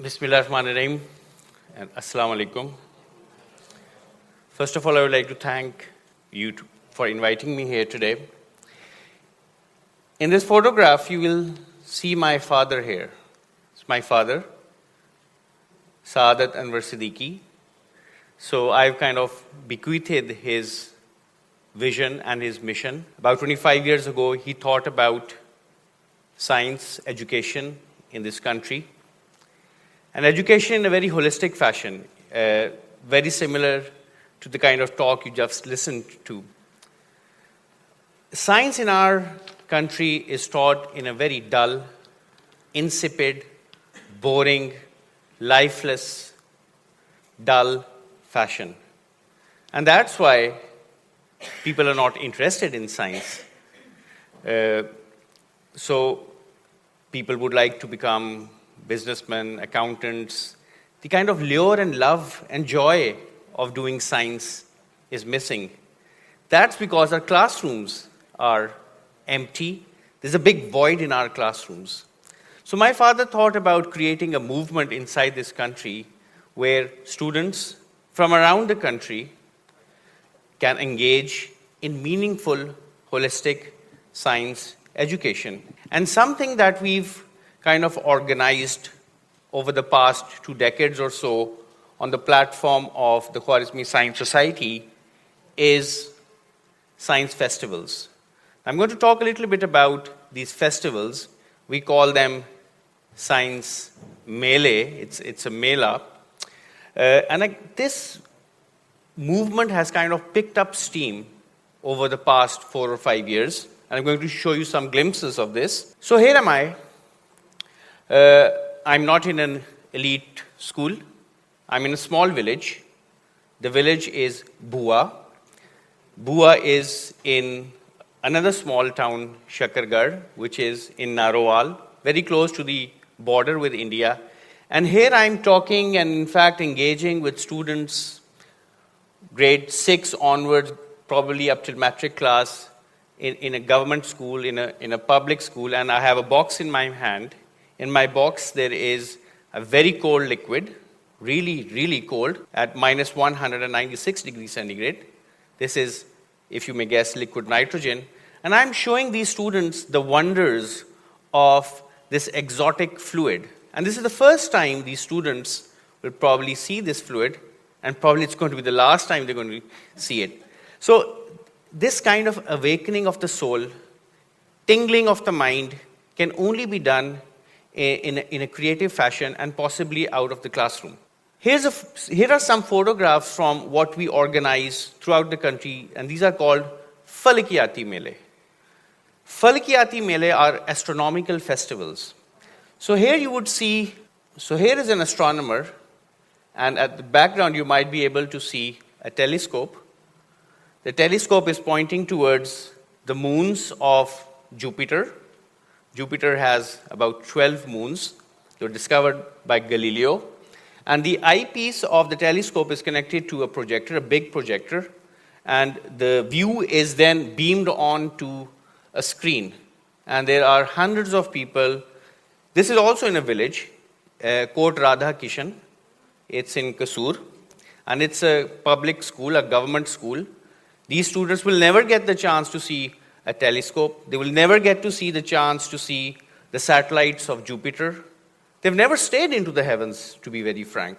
Bismillahirrahmanirrahim and Assalamu alaikum. First of all, I would like to thank you for inviting me here today. In this photograph, you will see my father here. It's my father, Sabieh Anwar Siddiqui. So I've kind of bequeathed his vision and his mission. About 25 years ago, he thought about science education in this country. And education in a very holistic fashion, very similar to the kind of talk you just listened to. Science in our country is taught in a very dull, insipid, boring, lifeless, dull fashion. And that's why people are not interested in science. So people would like to become businessmen, accountants. The kind of lure and love and joy of doing science is missing. That's because our classrooms are empty. There's a big void in our classrooms. So my father thought about creating a movement inside this country where students from around the country can engage in meaningful, holistic science education. And something that we've kind of organized over the past 2 decades or so on the platform of the Khwarizmi Science Society is science festivals. I'm going to talk a little bit about these festivals. We call them Science Mela. It's a Mela. This movement has kind of picked up steam over the past 4 or 5 years. And I'm going to show you some glimpses of this. So here am I. I'm not in an elite school. I'm in a small village. The village is Bua. Bua is in another small town, Shakargarh, which is in Narowal, very close to the border with India. And here I'm talking and, in fact, engaging with students, grade 6 onwards, probably up till matric class, in a government school, in a public school, and I have a box in my hand. In my box, there is a very cold liquid, really, really cold, at minus 196 degrees centigrade. This is, if you may guess, liquid nitrogen. And I'm showing these students the wonders of this exotic fluid. And this is the first time these students will probably see this fluid, and probably it's going to be the last time they're going to see it. So this kind of awakening of the soul, tingling of the mind, can only be done in a creative fashion and possibly out of the classroom. Here are some photographs from what we organize throughout the country, and these are called Falakiyati Mele. Falakiyati Mele are astronomical festivals. So here you would see, so here is an astronomer, and at the background you might be able to see a telescope. The telescope is pointing towards the moons of Jupiter. Jupiter has about 12 moons. They were discovered by Galileo. And the eyepiece of the telescope is connected to a projector, a big projector. And the view is then beamed onto a screen. And there are hundreds of people. This is also in a village, Kot Radha Kishan. It's in Kasur. And it's a public school, a government school. These students will never get the chance to see a telescope. They will never get to see the chance to see the satellites of Jupiter. They've never stayed into the heavens, to be very frank.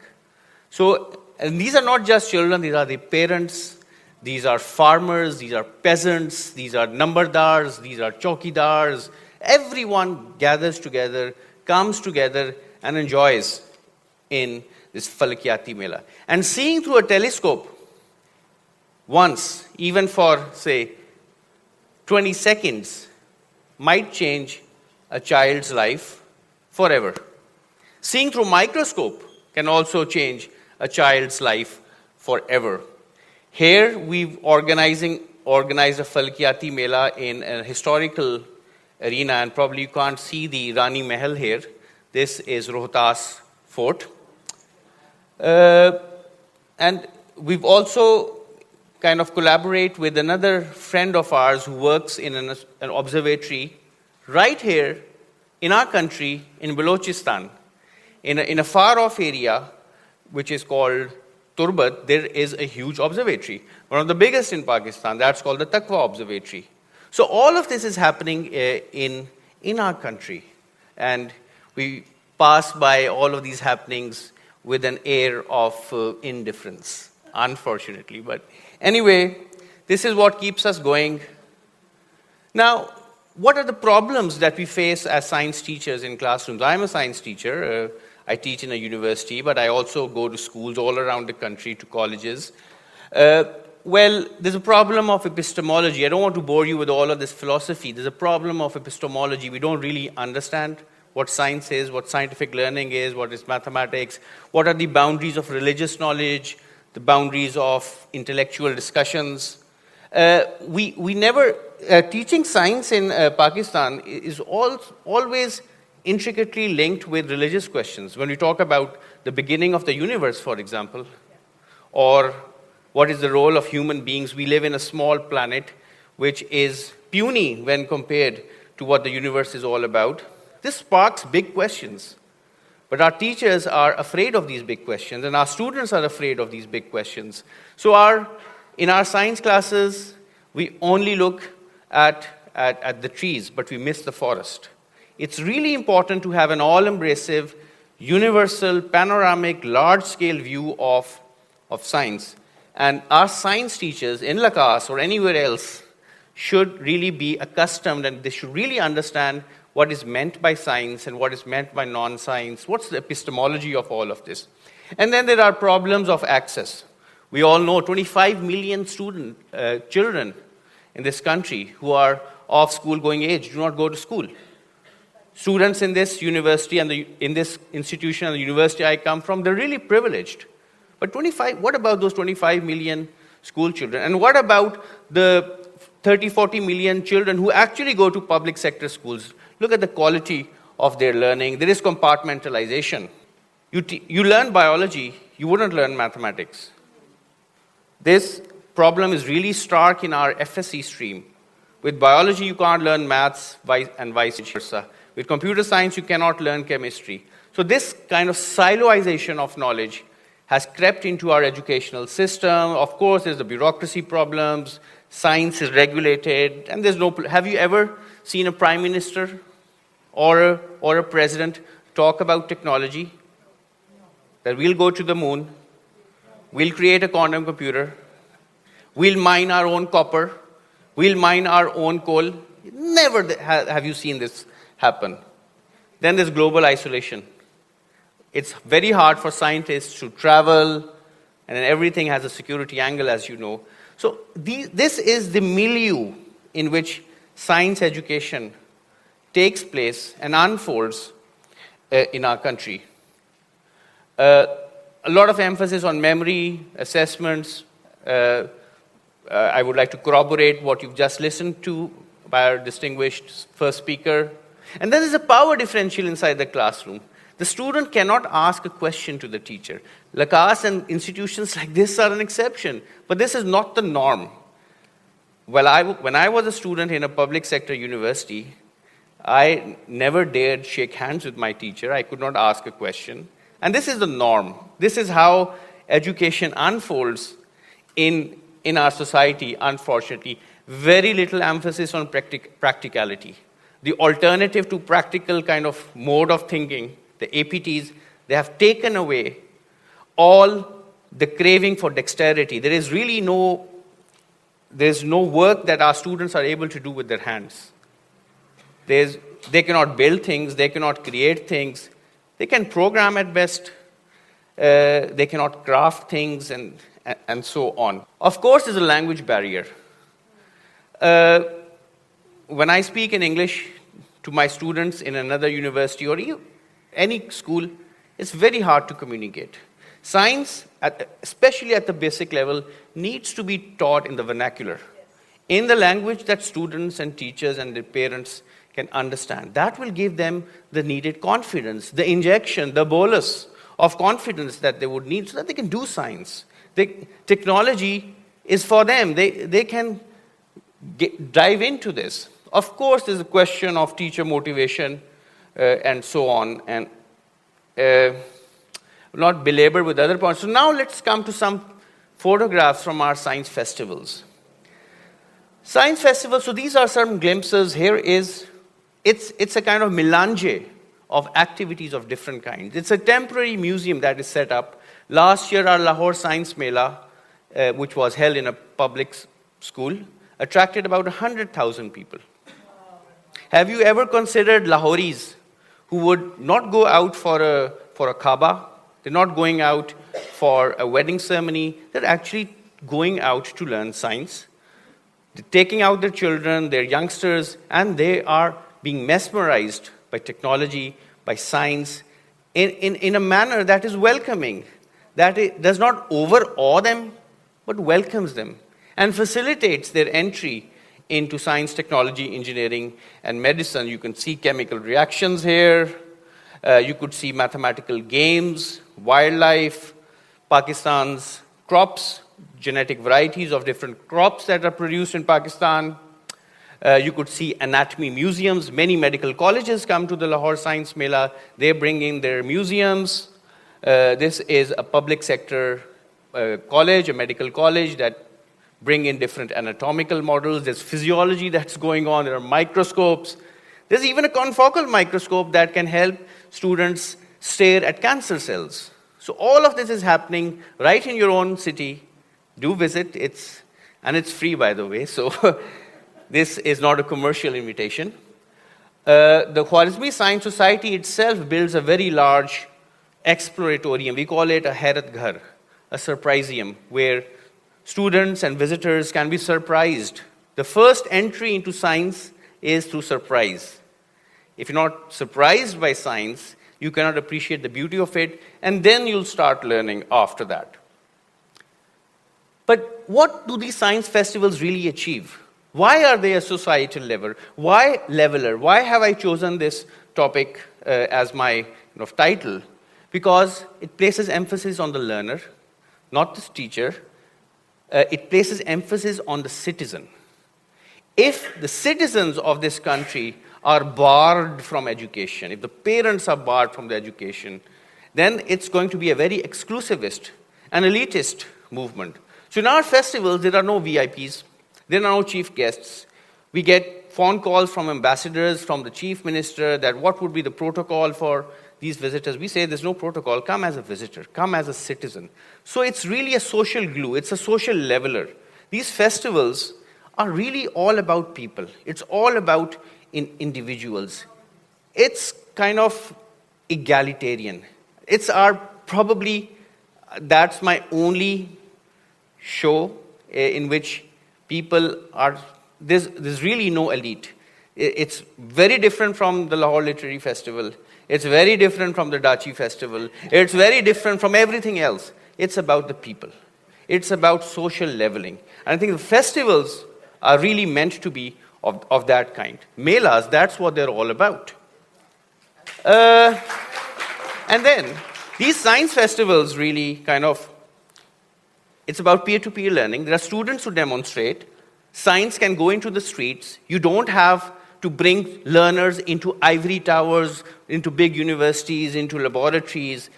So, and these are not just children, these are the parents, these are farmers, these are peasants, these are nambardars, these are chowkidars. Everyone gathers together, comes together, and enjoys in this Falakiyati Mela. And seeing through a telescope once, even for, say, 20 seconds, might change a child's life forever. Seeing through a microscope can also change a child's life forever. Here we've organized a Falakiyati Mela in a historical arena, and probably you can't see the Rani Mahal here. This is Rohtas Fort. And we've also kind of collaborate with another friend of ours who works in an observatory right here in our country, in Balochistan. in a far-off area, which is called Turbat, there is a huge observatory, one of the biggest in Pakistan. That's called the Taqwa Observatory. So all of this is happening in our country, and we pass by all of these happenings with an air of indifference, unfortunately. But anyway, this is what keeps us going. Now, what are the problems that we face as science teachers in classrooms? I'm a science teacher. I teach in a university, but I also go to schools all around the country, to colleges. Well, there's a problem of epistemology. I don't want to bore you with all of this philosophy. There's a problem of epistemology. We don't really understand what science is, what scientific learning is, what is mathematics, what are the boundaries of religious knowledge, the boundaries of intellectual discussions. We never, teaching science in Pakistan is always intricately linked with religious questions. When we talk about the beginning of the universe, for example, or what is the role of human beings, we live in a small planet which is puny when compared to what the universe is all about. This sparks big questions. But our teachers are afraid of these big questions, and our students are afraid of these big questions. So in our science classes, we only look at the trees, but we miss the forest. It's really important to have an all-embracive, universal, panoramic, large-scale view of science. And our science teachers in LACAS or anywhere else should really be accustomed, and they should really understand what is meant by science and what is meant by non-science, what's the epistemology of all of this. And then there are problems of access. We all know 25 million children in this country who are of school-going age do not go to school. Students in this university and in this institution and the university I come from, they're really privileged. But what about those 25 million school children? And what about the 30, 40 million children who actually go to public sector schools? Look at the quality of their learning. There is compartmentalization. You learn biology, you wouldn't learn mathematics. This problem is really stark in our FSC stream. With biology, you can't learn maths and vice versa. With computer science, you cannot learn chemistry. So this kind of siloization of knowledge has crept into our educational system. Of course, there's the bureaucracy problems, science is regulated, and there's no... Have you ever seen a prime minister or a president talk about technology? That we'll go to the moon, we'll create a quantum computer, we'll mine our own copper, we'll mine our own coal. Never have you seen this happen. Then there's global isolation. It's very hard for scientists to travel, and then everything has a security angle, as you know. So this is the milieu in which science education takes place and unfolds in our country. A lot of emphasis on memory, assessments. I would like to corroborate what you've just listened to by our distinguished first speaker. And then there's a power differential inside the classroom. The student cannot ask a question to the teacher. LACAS and institutions like this are an exception, but this is not the norm. Well, when I was a student in a public sector university, I never dared shake hands with my teacher. I could not ask a question. And this is the norm. This is how education unfolds in our society, unfortunately. Very little emphasis on practicality. The alternative to practical kind of mode of thinking, the APTs, they have taken away all the craving for dexterity. There is really no work that our students are able to do with their hands. They cannot build things, they cannot create things, they can program at best, they cannot craft things and so on. Of course, there's a language barrier. When I speak in English to my students in another university or any school, it's very hard to communicate. Science, especially at the basic level, needs to be taught in the vernacular, in the language that students and teachers and their parents can understand. That will give them the needed confidence, the injection, the bolus of confidence that they would need so that they can do science. Technology is for them. They can dive into this. Of course, there's a question of teacher motivation and so on. And not belabor with other points. So now let's come to some photographs from our science festivals. Science festivals, so these are some glimpses. Here is, it's a kind of melange of activities of different kinds. It's a temporary museum that is set up. Last year, our Lahore Science Mela, which was held in a public school, attracted about 100,000 people. Have you ever considered Lahoris who would not go out for a Kaaba? They're not going out for a wedding ceremony. They're actually going out to learn science. They're taking out their children, their youngsters, and they are being mesmerized by technology, by science, in a manner that is welcoming, that it does not overawe them, but welcomes them and facilitates their entry into science, technology, engineering, and medicine. You can see chemical reactions here. You could see mathematical games, wildlife, Pakistan's crops, genetic varieties of different crops that are produced in Pakistan. You could see anatomy museums. Many medical colleges come to the Lahore Science Mela. They bring in their museums. This is a public sector college, a medical college that bring in different anatomical models. There's physiology that's going on. There are microscopes. There's even a confocal microscope that can help students stare at cancer cells. So all of this is happening right in your own city. Do visit. It's free, by the way. So this is not a commercial invitation. The Khwarizmi Science Society itself builds a very large exploratorium. We call it a Hairat Ghar, a surprisium, where students and visitors can be surprised. The first entry into science is through surprise. If you're not surprised by science, you cannot appreciate the beauty of it, and then you'll start learning after that. But what do these science festivals really achieve? Why are they a societal leveler? Why have I chosen this topic as my title? Because it places emphasis on the learner, not the teacher. It places emphasis on the citizen. If the citizens of this country are barred from education, if the parents are barred from the education, then it's going to be a very exclusivist and elitist movement. So in our festivals, there are no VIPs, there are no chief guests. We get phone calls from ambassadors, from the chief minister, that what would be the protocol for these visitors. We say there's no protocol, come as a visitor, come as a citizen. So it's really a social glue, it's a social leveler. These festivals are really all about people. It's all about individuals. It's kind of egalitarian. That's my only show in which people are, there's really no elite. It's very different from the Lahore Literary Festival. It's very different from the Dachi Festival. It's very different from everything else. It's about the people. It's about social leveling. And I think the festivals are really meant to be of that kind. Melas, that's what they're all about. And then, these science festivals really it's about peer-to-peer learning. There are students who demonstrate. Science can go into the streets. You don't have to bring learners into ivory towers, into big universities, into laboratories.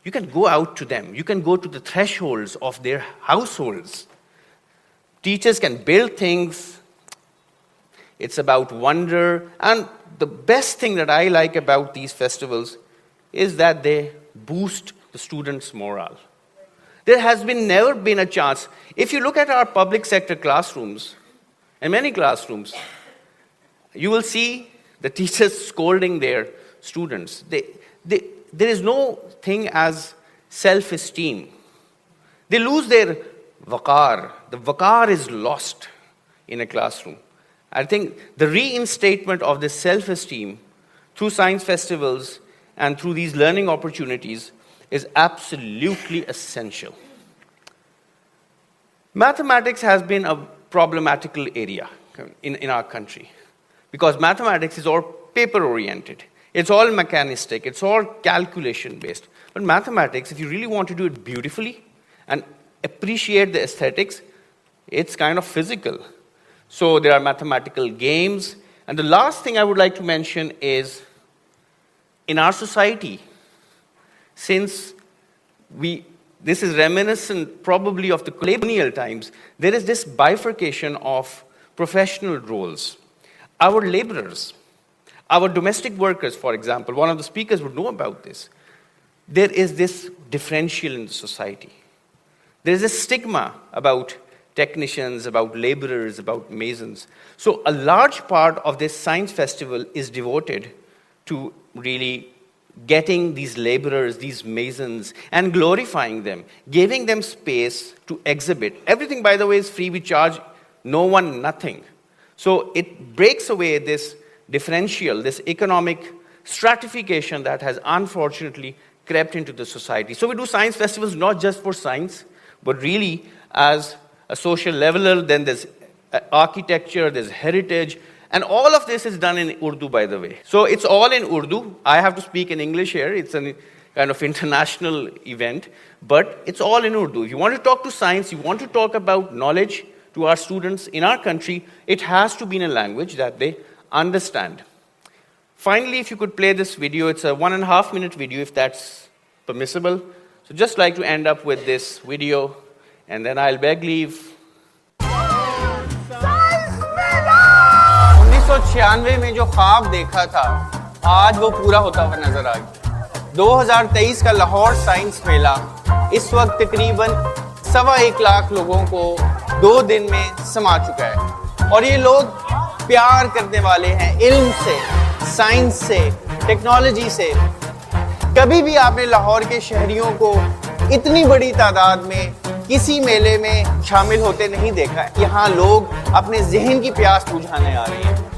You can go out to them. You can go to the thresholds of their households. Teachers can build things. It's about wonder. And the best thing that I like about these festivals is that they boost the students' morale. There has never been a chance. If you look at our public sector classrooms, and many classrooms, you will see the teachers scolding their students. There is no thing as self-esteem. They lose their waqar. The waqar is lost in a classroom. I think the reinstatement of this self-esteem through science festivals and through these learning opportunities is absolutely essential. Mathematics has been a problematical area in our country because mathematics is all paper-oriented. It's all mechanistic. It's all calculation-based. But mathematics, if you really want to do it beautifully and appreciate the aesthetics, it's kind of physical. So there are mathematical games. And the last thing I would like to mention is, in our society, since this is reminiscent probably of the colonial times, there is this bifurcation of professional roles. Our laborers, our domestic workers, for example, one of the speakers would know about this. There is this differential in the society. There is a stigma about technicians, about laborers, about masons. So a large part of this science festival is devoted to really getting these laborers, these masons, and glorifying them, giving them space to exhibit. Everything, by the way, is free. We charge no one nothing. So it breaks away this differential, this economic stratification that has unfortunately crept into the society. So we do science festivals not just for science, but really as a social leveler. Then there's architecture, there's heritage, and all of this is done in Urdu, by the way. So it's all in Urdu. I have to speak in English here. It's a kind of international event, but it's all in Urdu. If you want to talk to science, you want to talk about knowledge to our students in our country, it has to be in a language that they understand. Finally, if you could play this video, it's a 1.5 minute video, if that's permissible. So just like to end up with this video, and then I'll beg leave. 1996 में जो ख्वाब देखा था, आज वो पूरा होता हुआ नजर आ गया। 2023 का लाहौर साइंस मेला इस वक्त तकरीबन 1.25 लाख लोगों को 2 दिन में समा चुका है, और ये लोग प्यार करने वाले हैं इल्म से, साइंस से, टेक्नोलॉजी से। कभी भी आपने लाहौर के शहरियों को इतनी बड़ी तादाद में किसी मेले में शामिल होते नहीं देखा है। यहाँ लोग अपने जहन की प्यास बुझाने आ रहे हैं।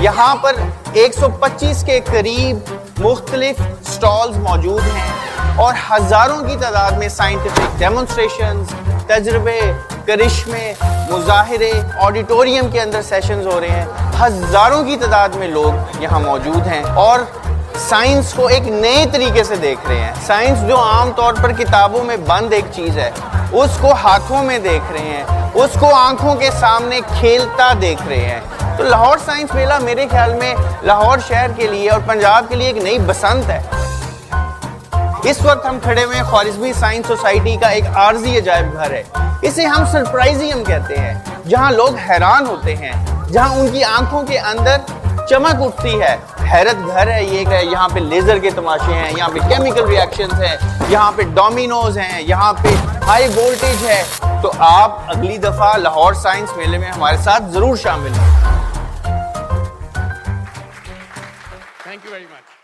यहाँ पर 125 के करीब मुख्तलिफ स्टॉल्स मौजूद हैं और हजारों की तादाद में साइंटिफिक डेमोन्स्ट्रेशंस, तजर्बे, करिश्मे, मुजाहिरे, ऑडिटोरियम के अंदर सेशंस हो रहे हैं। हजारों की तादाद में लोग यहाँ मौजूद हैं और साइंस को एक नए तरीके से देख रहे हैं। साइंस जो आम तौर पर किताबों में बंद एक चीज़ है, उसको हाथों में देख रहे हैं, उसको आंखों के सामने खेलता देख रहे हैं। तो लाहौर साइंस मेला मेरे ख्याल में लाहौर शहर के लिए और पंजाब के लिए एक नई बसंत है। इस वक्त हम खड़े हुए ख्वारिज़मी साइंस सोसाइटी का एक आर्जी अजायब घर है। इसे हम सरप्राइजियम कहते हैं, जहां लोग हैरान होते हैं, जहां उनकी आंखों के अंदर चमक उठती है। हैरत घर है ये, यहाँ पे लेजर के तमाशे हैं, यहाँ पे केमिकल रिएक्शंस हैं, यहाँ पे डोमिनोज हैं, यहाँ पे हाई वोल्टेज है। तो आप अगली दफा लाहौर साइंस मेले में हमारे साथ जरूर शामिल हों। Thank you very much.